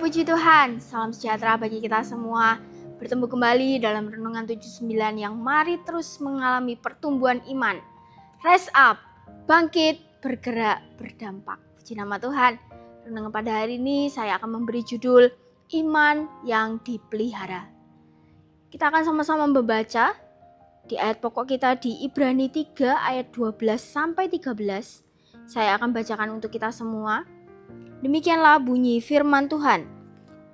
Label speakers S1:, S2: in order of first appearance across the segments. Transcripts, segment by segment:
S1: puji Tuhan, salam sejahtera bagi kita semua. Bertemu kembali dalam Renungan 79 yang mari terus mengalami pertumbuhan iman. Rise up, bangkit, bergerak, berdampak. Puji nama Tuhan. Renungan pada hari ini saya akan memberi judul Iman yang Dipelihara. Kita akan sama-sama membaca di ayat pokok kita di Ibrani 3 ayat 12 sampai 13. Saya akan bacakan untuk kita semua. Demikianlah bunyi firman Tuhan.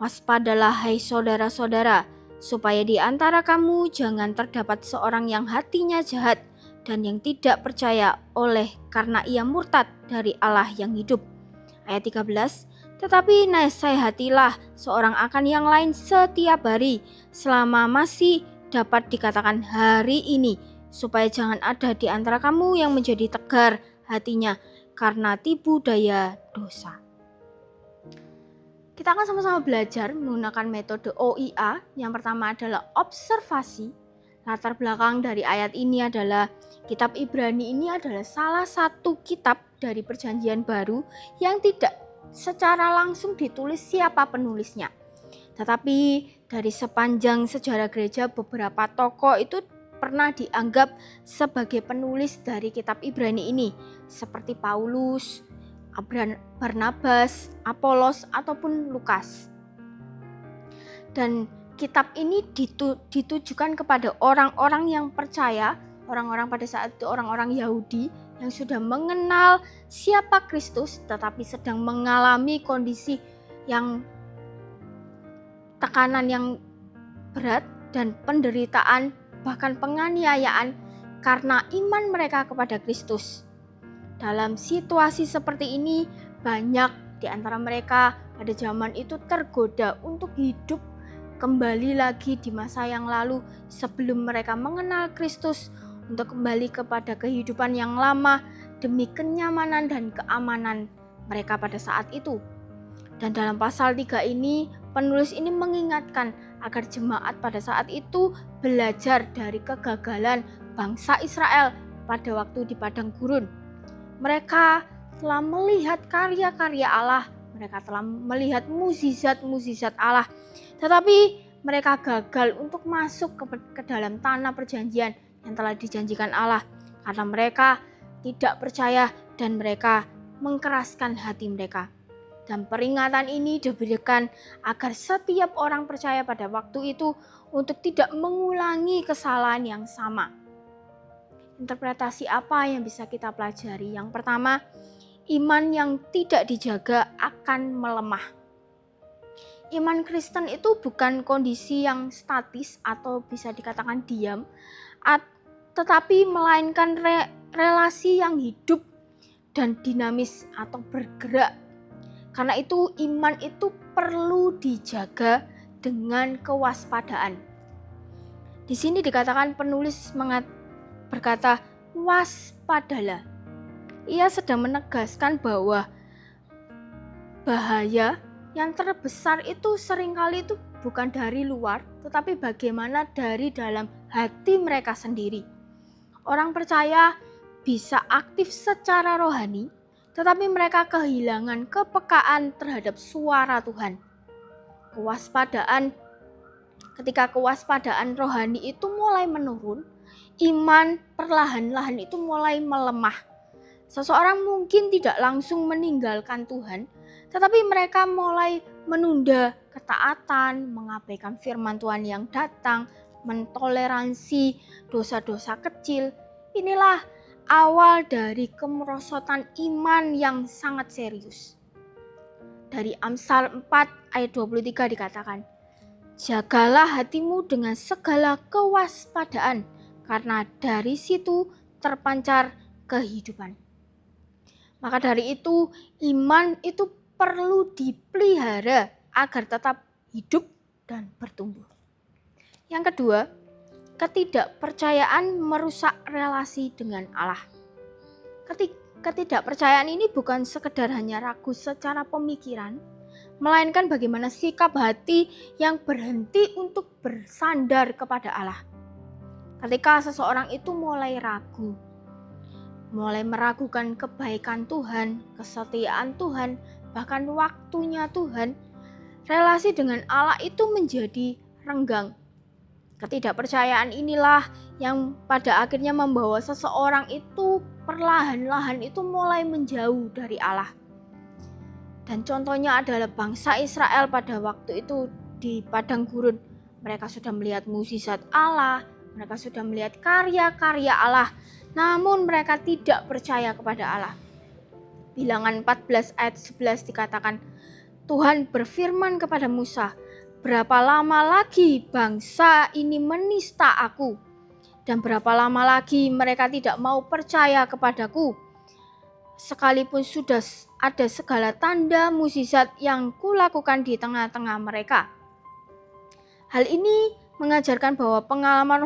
S1: Waspadalah hai saudara-saudara, supaya di antara kamu jangan terdapat seorang yang hatinya jahat dan yang tidak percaya oleh karena ia murtad dari Allah yang hidup. Ayat 13, tetapi nasihatilah seorang akan yang lain setiap hari, selama masih dapat dikatakan hari ini, supaya jangan ada di antara kamu yang menjadi tegar hatinya karena tipu daya dosa. Kita akan sama-sama belajar menggunakan metode OIA. Yang pertama adalah observasi. Latar belakang dari ayat ini adalah kitab Ibrani ini adalah salah satu kitab dari Perjanjian Baru yang tidak secara langsung ditulis siapa penulisnya. Tetapi dari sepanjang sejarah gereja beberapa tokoh itu pernah dianggap sebagai penulis dari kitab Ibrani ini, seperti Paulus, Barnabas, Apolos, ataupun Lukas. Dan kitab ini ditujukan kepada orang-orang yang percaya, orang-orang pada saat itu orang-orang Yahudi yang sudah mengenal siapa Kristus tetapi sedang mengalami kondisi yang tekanan yang berat dan penderitaan bahkan penganiayaan karena iman mereka kepada Kristus. Dalam situasi seperti ini, banyak di antara mereka pada zaman itu tergoda untuk hidup kembali lagi di masa yang lalu sebelum mereka mengenal Kristus, untuk kembali kepada kehidupan yang lama demi kenyamanan dan keamanan mereka pada saat itu. Dan dalam pasal 3 ini, penulis ini mengingatkan agar jemaat pada saat itu belajar dari kegagalan bangsa Israel pada waktu di padang gurun. Mereka telah melihat karya-karya Allah, mereka telah melihat mukjizat-mukjizat Allah, tetapi mereka gagal untuk masuk ke dalam tanah perjanjian yang telah dijanjikan Allah karena mereka tidak percaya dan mereka mengkeraskan hati mereka. Dan peringatan ini diberikan agar setiap orang percaya pada waktu itu untuk tidak mengulangi kesalahan yang sama. Interpretasi apa yang bisa kita pelajari? Yang pertama, iman yang tidak dijaga akan melemah. Iman Kristen itu bukan kondisi yang statis atau bisa dikatakan diam, tetapi melainkan relasi yang hidup dan dinamis atau bergerak. Karena itu iman itu perlu dijaga dengan kewaspadaan. Di sini dikatakan penulis berkata, waspadalah. Ia sedang menegaskan bahwa bahaya yang terbesar itu seringkali itu bukan dari luar, tetapi bagaimana dari dalam hati mereka sendiri. Orang percaya bisa aktif secara rohani, tetapi mereka kehilangan kepekaan terhadap suara Tuhan. Ketika kewaspadaan rohani itu mulai menurun, iman perlahan-lahan itu mulai melemah. Seseorang mungkin tidak langsung meninggalkan Tuhan, tetapi mereka mulai menunda ketaatan, mengabaikan firman Tuhan yang datang, mentoleransi dosa-dosa kecil. Inilah awal dari kemerosotan iman yang sangat serius. Dari Amsal 4 ayat 23 dikatakan, jagalah hatimu dengan segala kewaspadaan, karena dari situ terpancar kehidupan. Maka dari itu, iman itu perlu dipelihara agar tetap hidup dan bertumbuh. Yang kedua, ketidakpercayaan merusak relasi dengan Allah. Ketidakpercayaan ini bukan sekedar hanya ragu secara pemikiran, melainkan bagaimana sikap hati yang berhenti untuk bersandar kepada Allah. Ketika seseorang itu mulai ragu, mulai meragukan kebaikan Tuhan, kesetiaan Tuhan, bahkan waktunya Tuhan, relasi dengan Allah itu menjadi renggang. Ketidakpercayaan inilah yang pada akhirnya membawa seseorang itu perlahan-lahan itu mulai menjauh dari Allah. Dan contohnya adalah bangsa Israel pada waktu itu di padang gurun. Mereka sudah melihat mukjizat Allah, mereka sudah melihat karya-karya Allah, namun mereka tidak percaya kepada Allah. Bilangan 14 ayat 11 dikatakan, Tuhan berfirman kepada Musa, berapa lama lagi bangsa ini menista aku? Dan berapa lama lagi mereka tidak mau percaya kepadaku? Sekalipun sudah ada segala tanda mukjizat yang kulakukan di tengah-tengah mereka. Hal ini mengajarkan bahwa pengalaman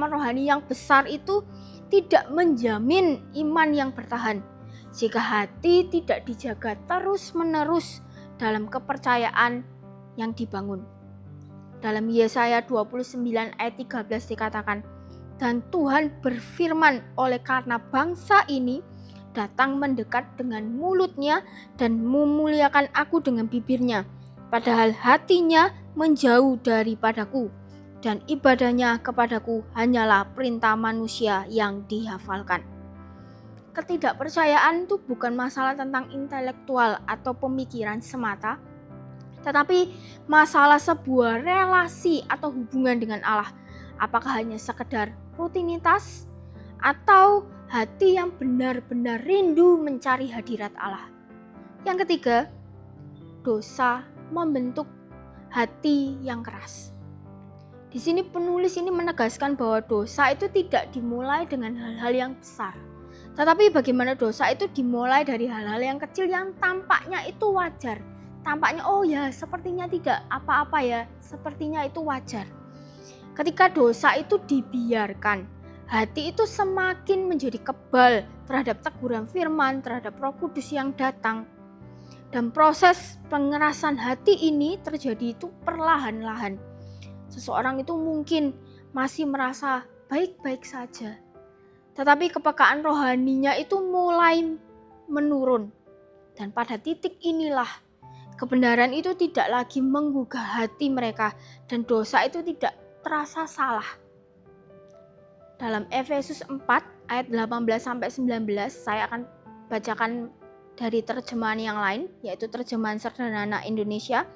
S1: rohani yang besar itu tidak menjamin iman yang bertahan. Jika hati tidak dijaga terus-menerus dalam kepercayaan yang dibangun. Dalam Yesaya 29 ayat 13 dikatakan, dan Tuhan berfirman, oleh karena bangsa ini datang mendekat dengan mulutnya dan memuliakan aku dengan bibirnya, padahal hatinya menjauh daripadaku, dan ibadahnya kepadaku hanyalah perintah manusia yang dihafalkan. Ketidakpercayaan itu bukan masalah tentang intelektual atau pemikiran semata, tetapi masalah sebuah relasi atau hubungan dengan Allah. Apakah hanya sekedar rutinitas atau hati yang benar-benar rindu mencari hadirat Allah? Yang ketiga, dosa membentuk hati yang keras. Di sini penulis ini menegaskan bahwa dosa itu tidak dimulai dengan hal-hal yang besar. Tetapi bagaimana dosa itu dimulai dari hal-hal yang kecil yang tampaknya itu wajar. Tampaknya sepertinya tidak apa-apa ya, sepertinya itu wajar. Ketika dosa itu dibiarkan, hati itu semakin menjadi kebal terhadap teguran firman, terhadap Roh Kudus yang datang. Dan proses pengerasan hati ini terjadi itu perlahan-lahan. Seseorang itu mungkin masih merasa baik-baik saja, tetapi kepekaan rohaninya itu mulai menurun. Dan pada titik inilah kebenaran itu tidak lagi menggugah hati mereka dan dosa itu tidak terasa salah. Dalam Efesus 4 ayat 18-19 saya akan bacakan dari terjemahan yang lain, yaitu terjemahan sederhana Indonesia.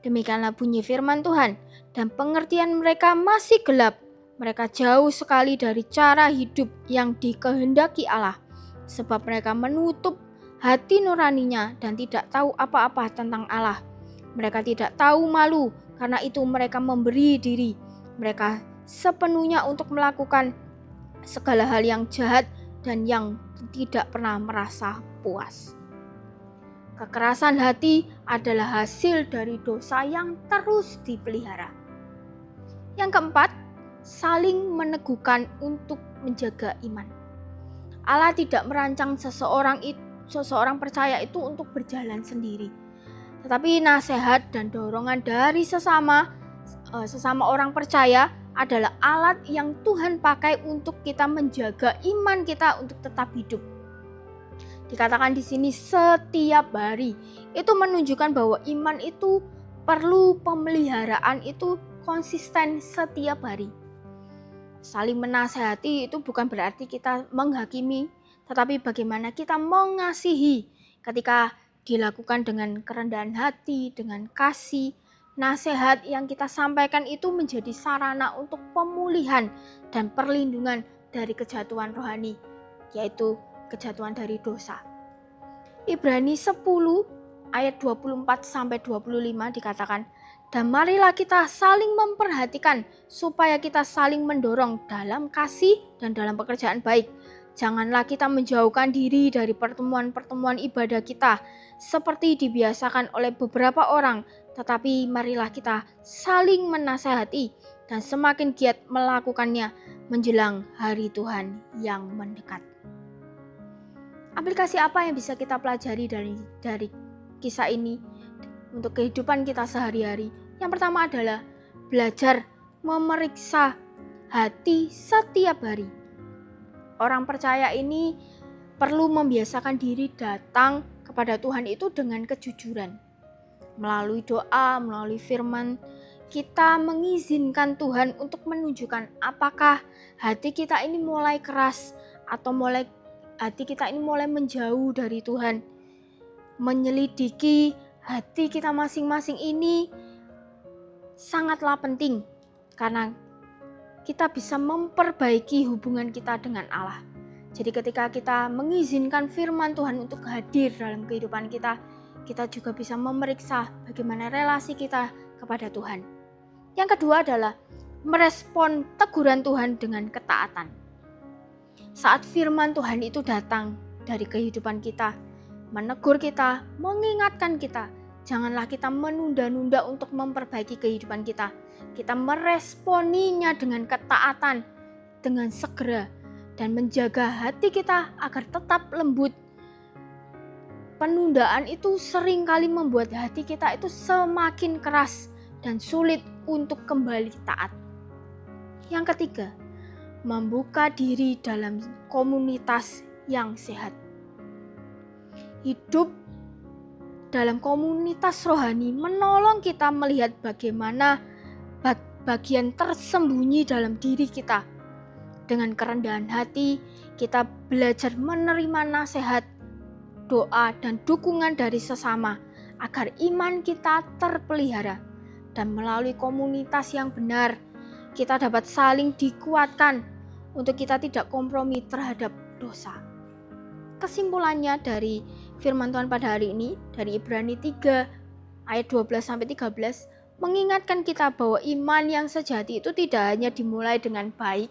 S1: Demikianlah bunyi firman Tuhan, dan pengertian mereka masih gelap. Mereka jauh sekali dari cara hidup yang dikehendaki Allah, sebab mereka menutup hati nuraninya dan tidak tahu apa-apa tentang Allah. Mereka tidak tahu malu, karena itu mereka memberi diri mereka sepenuhnya untuk melakukan segala hal yang jahat dan yang tidak pernah merasa puas. Kekerasan hati adalah hasil dari dosa yang terus dipelihara. Yang keempat, saling meneguhkan untuk menjaga iman. Allah tidak merancang seseorang percaya itu untuk berjalan sendiri. Tetapi nasihat dan dorongan dari sesama orang percaya adalah alat yang Tuhan pakai untuk kita menjaga iman kita untuk tetap hidup. Dikatakan di sini setiap hari. Itu menunjukkan bahwa iman itu perlu pemeliharaan itu konsisten setiap hari. Saling menasehati itu bukan berarti kita menghakimi, tetapi bagaimana kita mengasihi ketika dilakukan dengan kerendahan hati, dengan kasih. Nasihat yang kita sampaikan itu menjadi sarana untuk pemulihan dan perlindungan dari kejatuhan rohani, yaitu kejatuhan dari dosa. Ibrani 10 ayat 24-25 dikatakan, dan marilah kita saling memperhatikan supaya kita saling mendorong dalam kasih dan dalam pekerjaan baik. Janganlah kita menjauhkan diri dari pertemuan-pertemuan ibadah kita seperti dibiasakan oleh beberapa orang, tetapi marilah kita saling menasehati dan semakin giat melakukannya menjelang hari Tuhan yang mendekat. Aplikasi apa yang bisa kita pelajari dari kisah ini untuk kehidupan kita sehari-hari? Yang pertama adalah belajar memeriksa hati setiap hari. Orang percaya ini perlu membiasakan diri datang kepada Tuhan itu dengan kejujuran. Melalui doa, melalui firman, kita mengizinkan Tuhan untuk menunjukkan apakah hati kita ini mulai keras atau hati kita ini mulai menjauh dari Tuhan. Menyelidiki hati kita masing-masing ini sangatlah penting karena kita bisa memperbaiki hubungan kita dengan Allah. Jadi ketika kita mengizinkan firman Tuhan untuk hadir dalam kehidupan kita, kita juga bisa memeriksa bagaimana relasi kita kepada Tuhan. Yang kedua adalah merespon teguran Tuhan dengan ketaatan. Saat firman Tuhan itu datang dari kehidupan kita, menegur kita, mengingatkan kita, janganlah kita menunda-nunda untuk memperbaiki kehidupan kita. Kita meresponinya dengan ketaatan, dengan segera, dan menjaga hati kita agar tetap lembut. Penundaan itu seringkali membuat hati kita itu semakin keras dan sulit untuk kembali taat. Yang ketiga, membuka diri dalam komunitas yang sehat. Hidup dalam komunitas rohani menolong kita melihat bagaimana bagian tersembunyi dalam diri kita. Dengan kerendahan hati, kita belajar menerima nasihat, doa, dan dukungan dari sesama agar iman kita terpelihara. Dan melalui komunitas yang benar, kita dapat saling dikuatkan untuk kita tidak kompromi terhadap dosa. Kesimpulannya dari firman Tuhan pada hari ini, dari Ibrani 3 ayat 12-13, mengingatkan kita bahwa iman yang sejati itu tidak hanya dimulai dengan baik,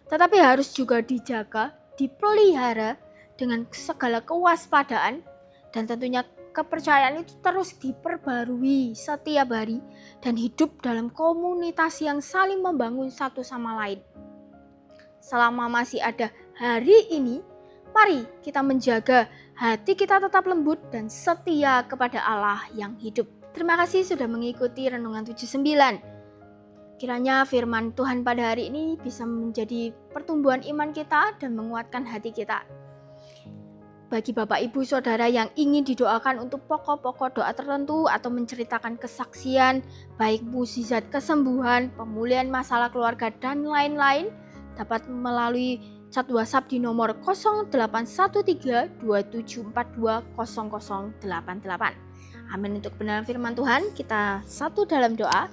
S1: tetapi harus juga dijaga, dipelihara dengan segala kewaspadaan, dan tentunya kepercayaan itu terus diperbarui setiap hari dan hidup dalam komunitas yang saling membangun satu sama lain. Selama masih ada hari ini, mari kita menjaga hati kita tetap lembut dan setia kepada Allah yang hidup. Terima kasih sudah mengikuti Renungan 79. Kiranya firman Tuhan pada hari ini bisa menjadi pertumbuhan iman kita dan menguatkan hati kita. Bagi Bapak Ibu Saudara yang ingin didoakan untuk pokok-pokok doa tertentu atau menceritakan kesaksian, baik mukjizat kesembuhan, pemulihan masalah keluarga, dan lain-lain, dapat melalui chat WhatsApp di nomor 081327420088. Amin. Untuk kebenaran firman Tuhan, kita satu dalam doa.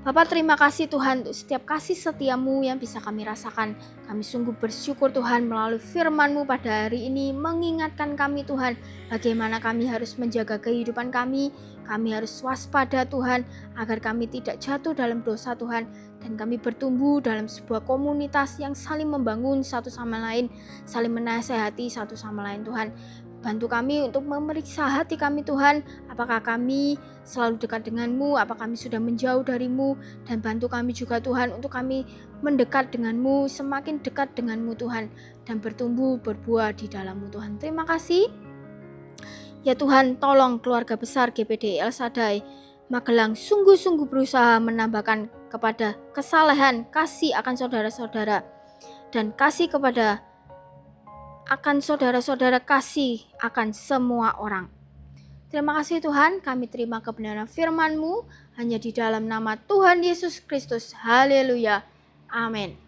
S1: Bapak, terima kasih Tuhan untuk setiap kasih setiamu yang bisa kami rasakan. Kami sungguh bersyukur Tuhan melalui firman-Mu pada hari ini mengingatkan kami Tuhan bagaimana kami harus menjaga kehidupan kami. Kami harus waspada Tuhan agar kami tidak jatuh dalam dosa Tuhan. Dan kami bertumbuh dalam sebuah komunitas yang saling membangun satu sama lain, saling menasehati satu sama lain Tuhan. Bantu kami untuk memeriksa hati kami Tuhan, apakah kami selalu dekat denganmu, apakah kami sudah menjauh darimu, dan bantu kami juga Tuhan untuk kami mendekat denganmu, semakin dekat denganmu Tuhan, dan bertumbuh berbuah di dalammu Tuhan. Terima kasih. Ya Tuhan, tolong keluarga besar GPD El Shaddai Magelang sungguh-sungguh berusaha menambahkan kepada kesalehan, kasih akan saudara-saudara, dan kasih akan saudara-saudara, kasih akan semua orang. Terima kasih Tuhan, kami terima kebenaran firman-Mu hanya di dalam nama Tuhan Yesus Kristus. Haleluya. Amin.